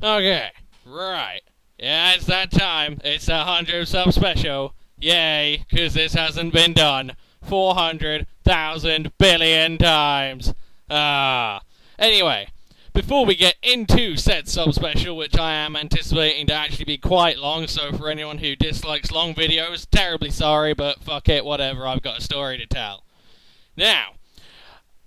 Okay, right. Yeah, it's that time. It's a 100 sub special. Yay, because this hasn't been done 400,000 billion times. Ah. Anyway, before we get into said sub special, which I am anticipating to actually be quite long, so for anyone who dislikes long videos, terribly sorry, but fuck it, whatever, I've got a story to tell. Now,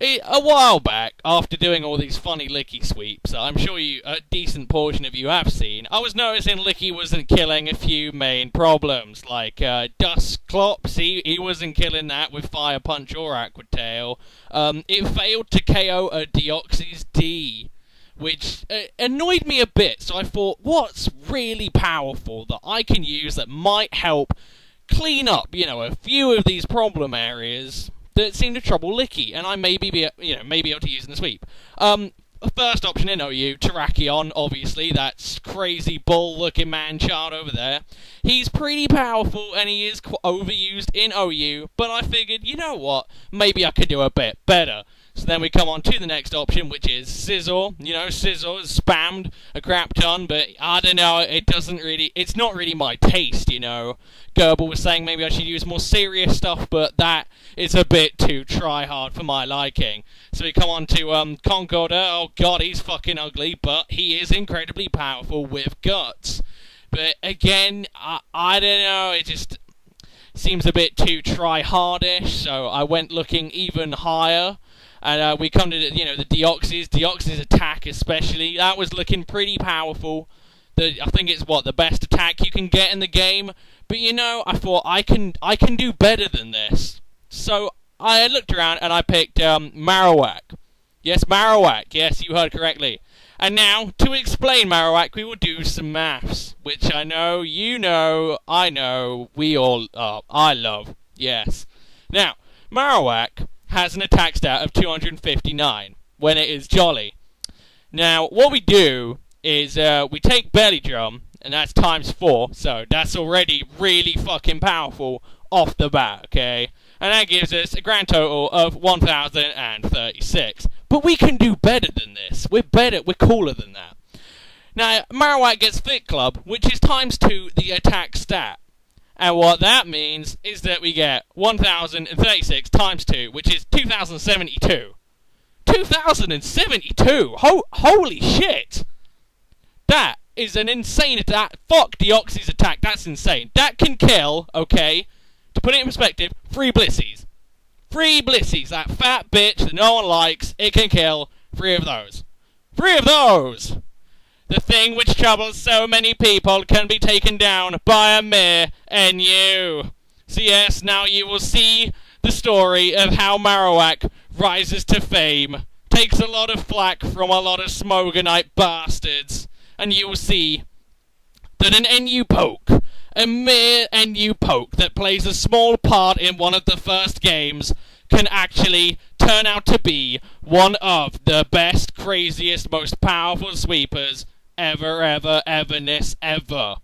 a while back, after doing all these funny Licky sweeps, I'm sure a decent portion of you have seen, I was noticing Licky wasn't killing a few main problems, like Dustclops, he wasn't killing that with Fire Punch or Aqua Tail. It failed to KO a Deoxys D, which annoyed me a bit, so I thought, what's really powerful that I can use that might help clean up, a few of these problem areas that seem to trouble Licky, and I may be able to use in the sweep. First option in OU, Terrakion, obviously, that crazy bull-looking man-child over there. He's pretty powerful, and he is overused in OU, but I figured, you know what, maybe I could do a bit better. So then we come on to the next option, which is Scizor. Scizor is spammed a crap ton, but I don't know, it's not really my taste, Gerbil was saying maybe I should use more serious stuff, but that is a bit too try-hard for my liking. So we come on to Concorder. Oh god, he's fucking ugly, but he is incredibly powerful with guts. But again, I don't know, it just seems a bit too try-hardish, so I went looking even higher. And we come to the Deoxys attack especially. That was looking pretty powerful. I think it's the best attack you can get in the game. But I thought I can do better than this. So I looked around and I picked Marowak. Yes, Marowak. Yes, you heard correctly. And now, to explain Marowak, we will do some maths, which I know, I know, we all, I love. Yes. Now, Marowak has an attack stat of 259 when it is jolly. Now, what we do is we take Belly Drum, and that's times 4, so that's already really fucking powerful off the bat, okay? And that gives us a grand total of 1,036. But we can do better than this. We're cooler than that. Now, Marowak gets Fit Club, which is times 2 the attack stat. And what that means is that we get 1,036 times 2, which is 2,072. 2,072! Holy shit! That is an insane attack. Fuck Deoxys attack, that's insane. That can kill, okay, to put it in perspective, 3 Blissies. 3 Blissies, that fat bitch that no one likes, it can kill 3 of those. 3 of those! The thing which troubles so many people can be taken down by a mere NU. So yes, now you will see the story of how Marowak rises to fame, takes a lot of flack from a lot of Smogonite bastards, and you will see that an NU poke, a mere NU poke that plays a small part in one of the first games, can actually turn out to be one of the best, craziest, most powerful sweepers everness ever.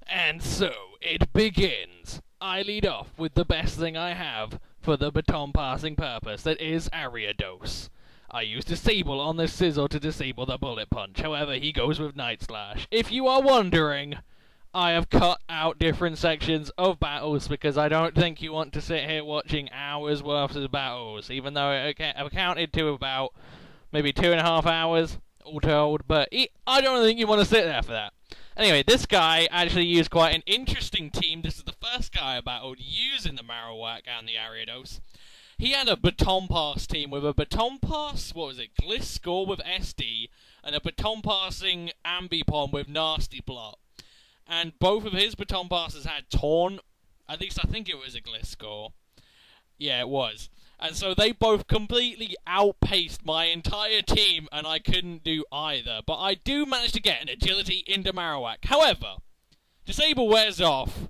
And so it begins. I lead off with the best thing I have for the baton passing purpose, that is Ariados. I use Disable on this Scizor to disable the Bullet Punch, however he goes with Night Slash. If you are wondering, I have cut out different sections of battles because I don't think you want to sit here watching hours worth of battles, even though I've counted to about maybe 2.5 hours, all told, but I don't think you want to sit there for that. Anyway, this guy actually used quite an interesting team. This is the first guy I battled using the Marowak and the Ariados. He had a Baton Pass team with a Baton Pass, Gliscor with SD, and a Baton Passing Ambipom with Nasty Blot. And both of his Baton Passes had Taunt, at least I think it was a Gliscor. Yeah, it was. And so they both completely outpaced my entire team, and I couldn't do either. But I do manage to get an agility into Marowak. However, Disable wears off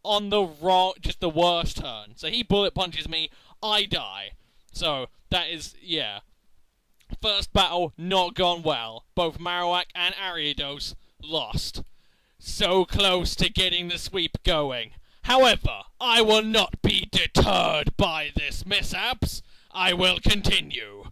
on the worst turn. So he bullet punches me, I die. So that is, yeah. First battle, not gone well. Both Marowak and Ariados lost. So close to getting the sweep going. However, I will not be deterred by this mishaps. I will continue.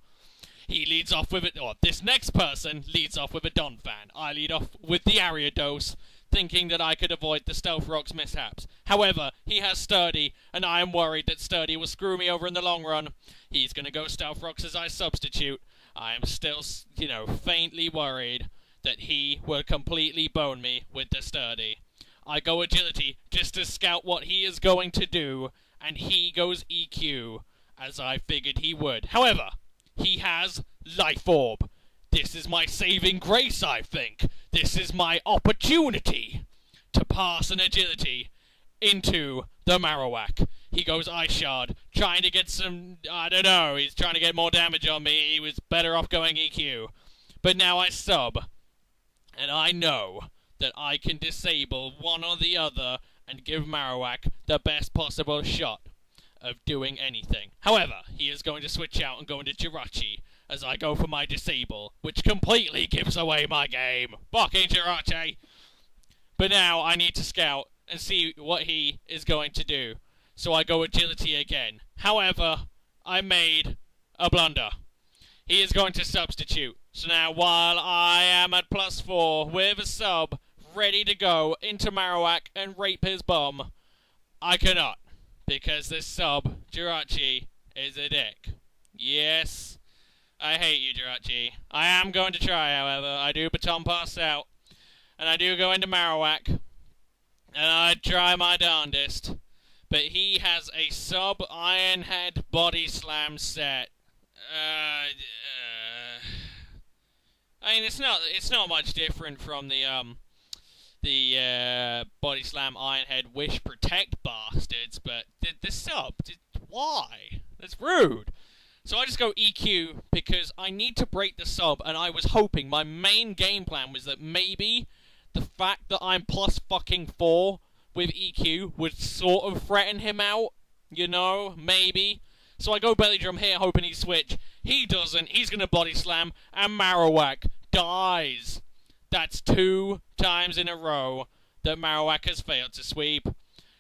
He leads off with it, or this next person leads off with a Donphan. I lead off with the Ariados, thinking that I could avoid the Stealth Rock's mishaps. However, he has Sturdy, and I am worried that Sturdy will screw me over in the long run. He's going to go Stealth Rocks as I substitute. I am still, faintly worried that he will completely bone me with the Sturdy. I go Agility just to scout what he is going to do, and he goes EQ, as I figured he would. However, he has Life Orb. This is my saving grace, I think. This is my opportunity to pass an Agility into the Marowak. He goes Ice Shard, trying to get some, I don't know, he's trying to get more damage on me. He was better off going EQ. But now I sub, and I know that I can disable one or the other and give Marowak the best possible shot of doing anything. However, he is going to switch out and go into Jirachi as I go for my disable, which completely gives away my game. Fucking Jirachi! But now I need to scout and see what he is going to do. So I go Agility again. However, I made a blunder. He is going to substitute. So now while I am at +4 with a sub ready to go into Marowak and rape his bum, I cannot. Because this sub, Jirachi, is a dick. Yes, I hate you, Jirachi. I am going to try, however. I do baton pass out. And I do go into Marowak. And I try my darndest. But he has a sub Iron Head body slam set. I mean, it's not much different from the body slam Iron Head Wish Protect bastards, but the sub, why? That's rude. So I just go EQ because I need to break the sub, and I was hoping, my main game plan was that maybe the fact that I'm +4 with EQ would sort of threaten him out, maybe. So I go Belly Drum here hoping he'd switch. He doesn't, he's gonna body slam, and Marowak dies. That's 2 times in a row that Marowak has failed to sweep.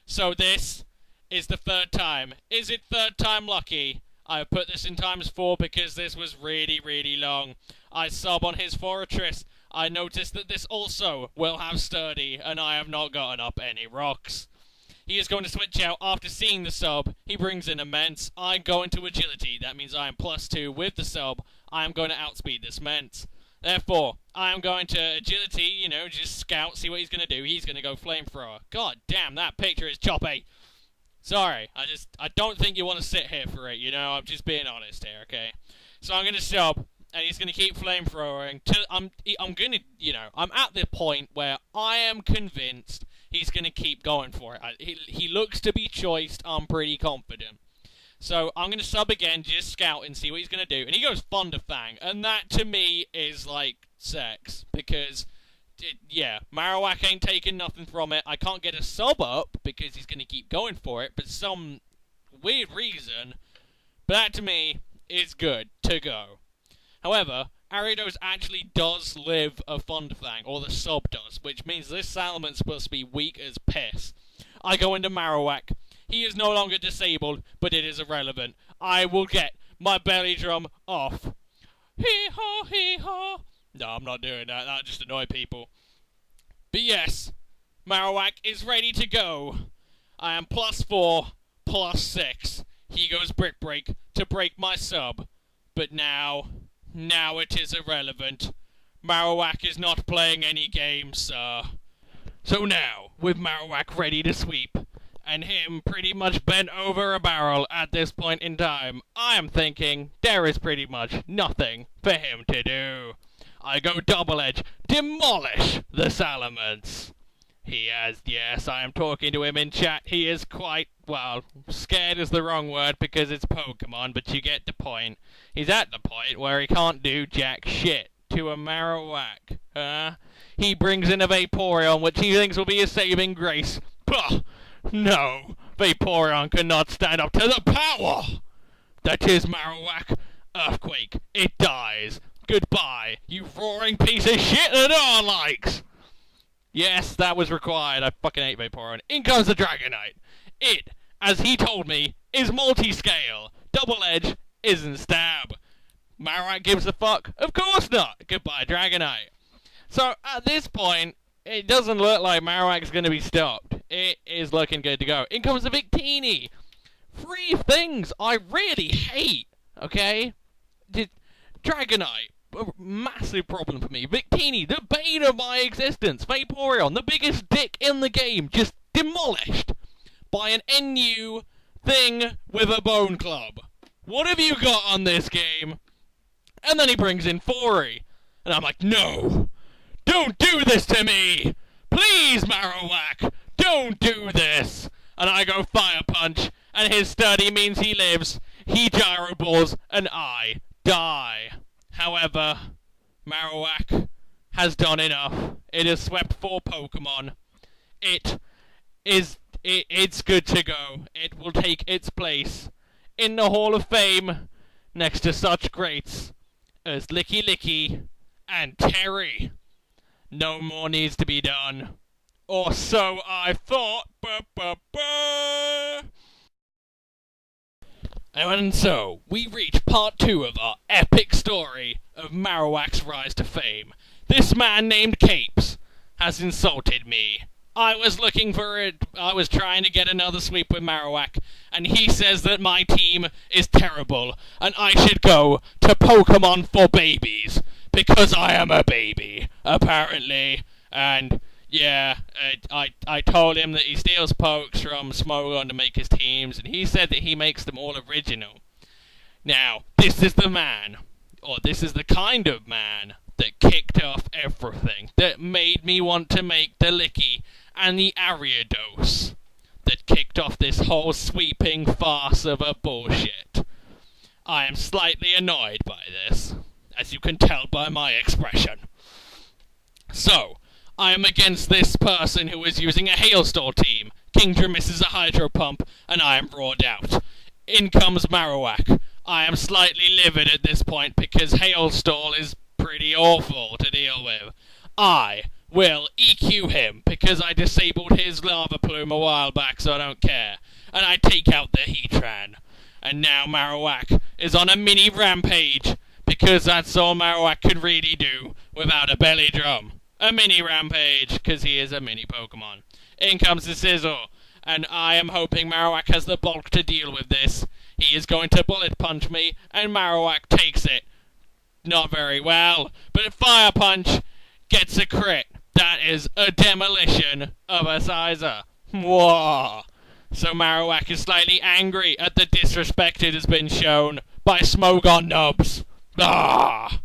So this is the 3rd time. Is it 3rd time lucky? I have put this in ×4 because this was really, really long. I sub on his Fortress. I noticed that this also will have Sturdy, and I have not gotten up any rocks. He is going to switch out after seeing the sub. He brings in Immense. I go into Agility. That means I am +2 with the sub. I am going to outspeed this Immense. Therefore, I am going to Agility, just scout, see what he's going to do. He's going to go Flamethrower. God damn, that picture is choppy. Sorry, I don't think you want to sit here for it, I'm just being honest here, okay? So I'm going to sub, and he's going to keep Flamethrowing. I'm at the point where I am convinced he's going to keep going for it. He looks to be choiced, I'm pretty confident. So I'm going to sub again, just scout and see what he's going to do. And he goes Thunderfang, and that to me is like sex, because Marowak ain't taking nothing from it. I can't get a sub up because he's going to keep going for it, but some weird reason. But that to me is good to go. However, Ariados actually does live a Thunderfang, or the sub does, which means this Salaman's supposed to be weak as piss. I go into Marowak. He is no longer disabled, but it is irrelevant. I will get my belly drum off. Hee-haw, hee-haw. No, I'm not doing that. That'll just annoy people. But yes, Marowak is ready to go. I am +4, +6. He goes Brick Break to break my sub. But now it is irrelevant. Marowak is not playing any games, sir. So now, with Marowak ready to sweep, and him pretty much bent over a barrel at this point in time, I am thinking there is pretty much nothing for him to do. I go Double Edge, demolish the Salamence. He has, yes, I am talking to him in chat. He is quite, well, scared is the wrong word because it's Pokemon, but you get the point. He's at the point where he can't do jack shit to a Marowak. He brings in a Vaporeon, which he thinks will be his saving grace. Puh! No, Vaporeon cannot stand up to the power that is Marowak. Earthquake, it dies. Goodbye, you roaring piece of shit that no one likes. Yes, that was required. I fucking hate Vaporeon. In comes the Dragonite. It, as he told me, is multi-scale. Double Edge isn't stab. Marowak gives a fuck? Of course not! Goodbye, Dragonite. So, at this point, it doesn't look like Marowak's going to be stopped. It is looking good to go. In comes the Victini! 3 things I really hate, okay? Dragonite, a massive problem for me. Victini, the bane of my existence. Vaporeon, the biggest dick in the game, just demolished by an NU thing with a bone club. What have you got on this game? And then he brings in Fori. And I'm like, no! Don't do this to me! Please, Marowak! Don't do this! And I go Fire Punch, and his sturdy means he lives, he gyro balls, and I die. However, Marowak has done enough. It has swept 4 Pokemon. It's good to go. It will take its place in the Hall of Fame next to such greats as Licky Licky and Terry. No more needs to be done. Or so I thought. And so, we reach part 2 of our epic story of Marowak's rise to fame. This man named Capes has insulted me. I was trying to get another sweep with Marowak, and he says that my team is terrible, and I should go to Pokemon for babies, because I am a baby, apparently. And yeah, I told him that he steals pokes from Smogon to make his teams, and he said that he makes them all original. Now, this is the man, or this is the kind of man, that kicked off everything, that made me want to make the Licky and the Ariados, that kicked off this whole sweeping farce of a bullshit. I am slightly annoyed by this, as you can tell by my expression. So, I am against this person who is using a Hailstorm team. Kingdra misses a Hydro Pump, and I am roared out. In comes Marowak. I am slightly livid at this point because Hailstorm is pretty awful to deal with. I will EQ him because I disabled his Lava Plume a while back, so I don't care. And I take out the Heatran. And now Marowak is on a mini rampage because that's all Marowak can really do without a belly drum. A mini rampage because he is a mini Pokemon. In comes the Sizzle, and I am hoping Marowak has the bulk to deal with this. He is going to Bullet Punch me, and Marowak takes it. Not very well, but Fire Punch gets a crit. That is a demolition of a Sizer. Whoa. So Marowak is slightly angry at the disrespect it has been shown by Smogon nubs. Ah!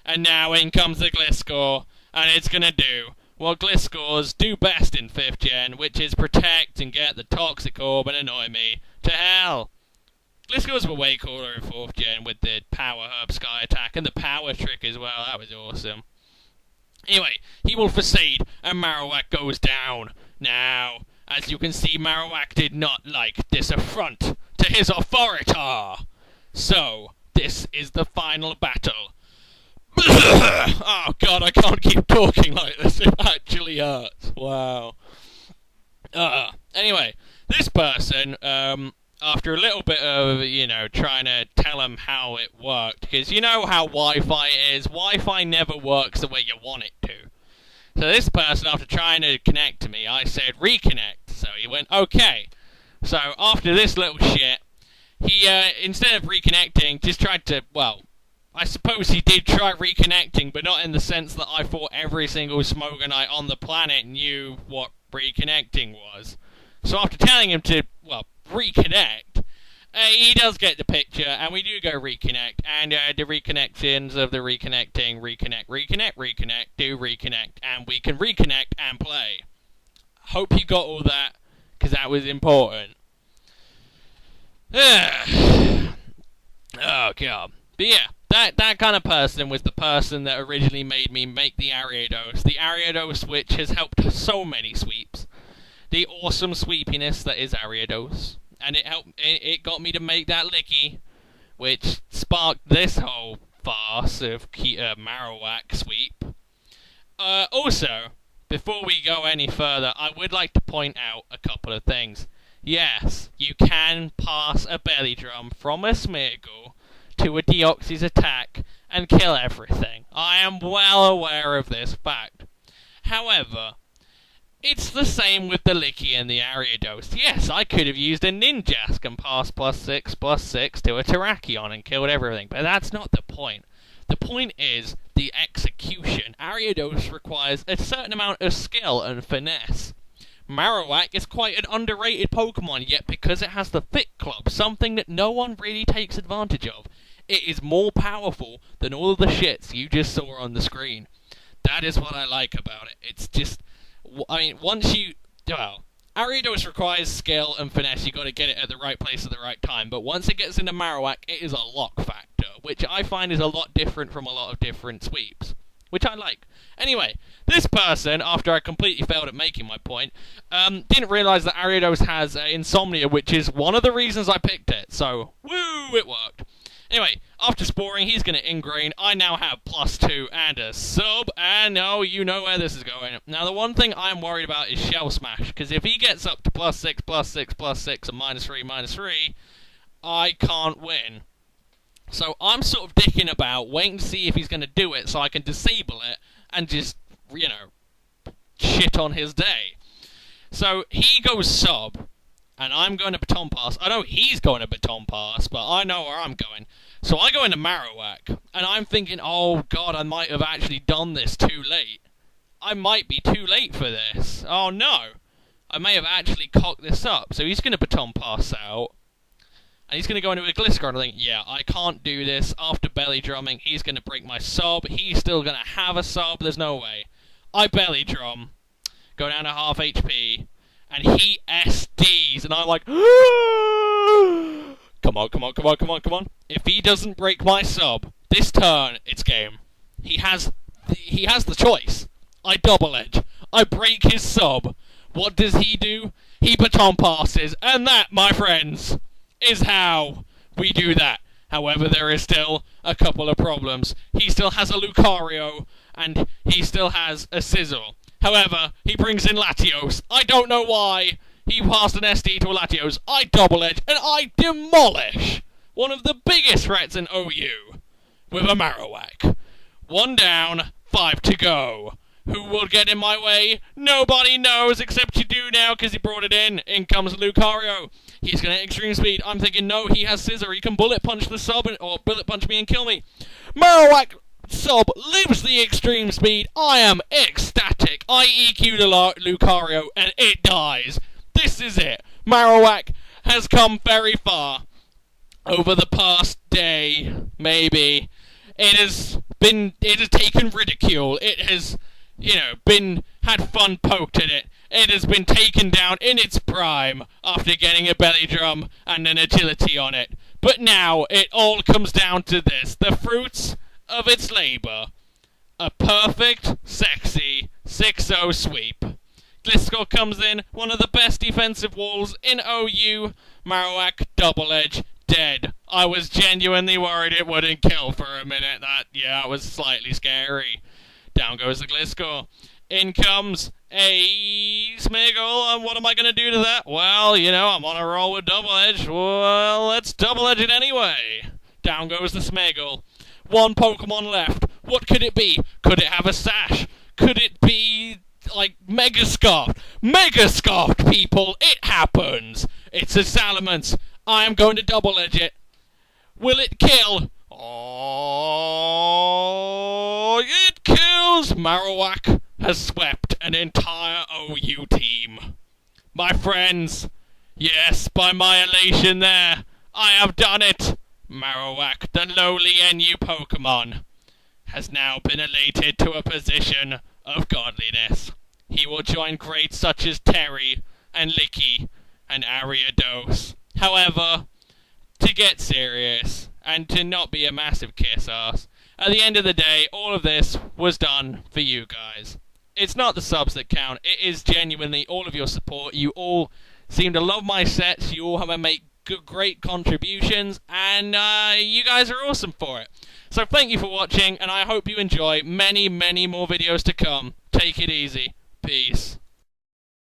And now in comes the Gliscor, and it's gonna do what Gliscors do best in 5th gen, which is protect and get the Toxic Orb and annoy me to hell. Gliscors were way cooler in 4th gen with the Power Herb Sky Attack and the Power Trick as well. That was awesome. Anyway, he will Facade, and Marowak goes down. Now, as you can see, Marowak did not like this affront to his authority. So, this is the final battle. Oh god, I can't keep talking like this. It actually hurts. Wow. Anyway, this person, after a little bit of, trying to tell him how it worked, because you know how Wi-Fi is. Wi-Fi never works the way you want it to. So this person, after trying to connect to me, I said, reconnect. So he went, okay. So after this little shit, he, instead of reconnecting, just tried to, well, I suppose he did try reconnecting, but not in the sense that I thought every single Smogonite on the planet knew what reconnecting was. So after telling him to, well, reconnect, he does get the picture, and we do go reconnect, and the reconnections of the reconnecting, reconnect, do reconnect, and we can reconnect and play. Hope you got all that, because that was important. Oh, God. But yeah, that kind of person was the person that originally made me make the Ariados. The Ariados, which has helped so many sweeps. The awesome sweepiness that is Ariados. And it got me to make that Licky, which sparked this whole farce of Marowak sweep. Also, before we go any further, I would like to point out a couple of things. Yes, you can pass a belly drum from a Smeargle to a Deoxys attack and kill everything. I am well aware of this fact. However, it's the same with the Licky and the Ariados. Yes, I could have used a Ninjask and passed +6/+6 to a Terrakion and killed everything, but that's not the point. The point is the execution. Ariados requires a certain amount of skill and finesse. Marowak is quite an underrated Pokemon, yet because it has the Thick Club, something that no one really takes advantage of, it is more powerful than all of the shits you just saw on the screen. That is what I like about it. It's just, I mean, once you, well, Ariados requires skill and finesse. You got to get it at the right place at the right time. But once it gets into Marowak, it is a lock factor, which I find is a lot different from a lot of different sweeps, which I like. Anyway, this person, after I completely failed at making my point, didn't realise that Ariados has insomnia, which is one of the reasons I picked it. So, woo, it worked. Anyway, after sporing, he's going to ingrain. I now have +2 and a sub, and oh, you know where this is going. Now, the one thing I'm worried about is Shell Smash, because if he gets up to +6/+6/+6 and -3/-3, I can't win. So I'm sort of dicking about, waiting to see if he's going to do it so I can disable it and just, you know, shit on his day. So he goes sub, and I'm going to Baton Pass. I know he's going to Baton Pass, but I know where I'm going. So I go into Marowak, and I'm thinking, oh god, I might have actually done this too late. I might be too late for this. Oh no, I may have actually cocked this up. So he's going to Baton Pass out, and he's going to go into a Gliscor, and I think, yeah, I can't do this. After belly drumming, he's going to break my sub. He's still going to have a sub. There's no way. I belly drum, go down to half HP, and he SDs, and I'm like, come on, come on, come on, come on, come on. If he doesn't break my sub this turn, it's game. He has the choice. I double edge. I break his sub. What does he do? He Baton Passes, and that, my friends, is how we do that. However, there is still a couple of problems. He still has a Lucario, and he still has a Sizzle. However, he brings in Latios. I don't know why. He passed an SD to a Latios. I double edge, and I demolish one of the biggest threats in OU with a Marowak. 1 down, 5 to go. Who will get in my way? Nobody knows, except you do now, because he brought it in. In comes Lucario. He's going to extreme speed. I'm thinking, no, he has Scissor. He can bullet punch the sub, or bullet punch me and kill me. Marowak sub lives the extreme speed. I am ecstatic. I EQ the Lucario, and it dies. This is it. Marowak has come very far over the past day, maybe. It has taken ridicule. It has, you know, had fun poked at it. It has been taken down in its prime after getting a belly drum and an agility on it. But now it all comes down to this: the fruits of its labor. A perfect, sexy 6-0 sweep. Gliscor comes in, one of the best defensive walls in OU. Marowak, double edge, dead. I was genuinely worried it wouldn't kill for a minute. That was slightly scary. Down goes the Gliscor. In comes a Smeargle, and what am I going to do to that? Well, you know, I'm on a roll with double edge. Well, let's double edge it anyway. Down goes the Smeargle. 1 Pokemon left. What could it be? Could it have a sash? Could it be, like, Mega Scarf? Mega Scarf, people! It happens! It's a Salamence. I am going to double edge it. Will it kill? Oh, it kills! Marowak has swept an entire OU team. My friends, yes, by my elation there, I have done it! Marowak, the lowly NU Pokemon, has now been elated to a position of godliness. He will join greats such as Terry and Licky and Ariados. However, to get serious, and to not be a massive kiss ass, at the end of the day, all of this was done for you guys. It's not the subs that count, it is genuinely all of your support. You all seem to love my sets, you all have made great contributions, and you guys are awesome for it. So thank you for watching, and I hope you enjoy many, many more videos to come. Take it easy. Peace.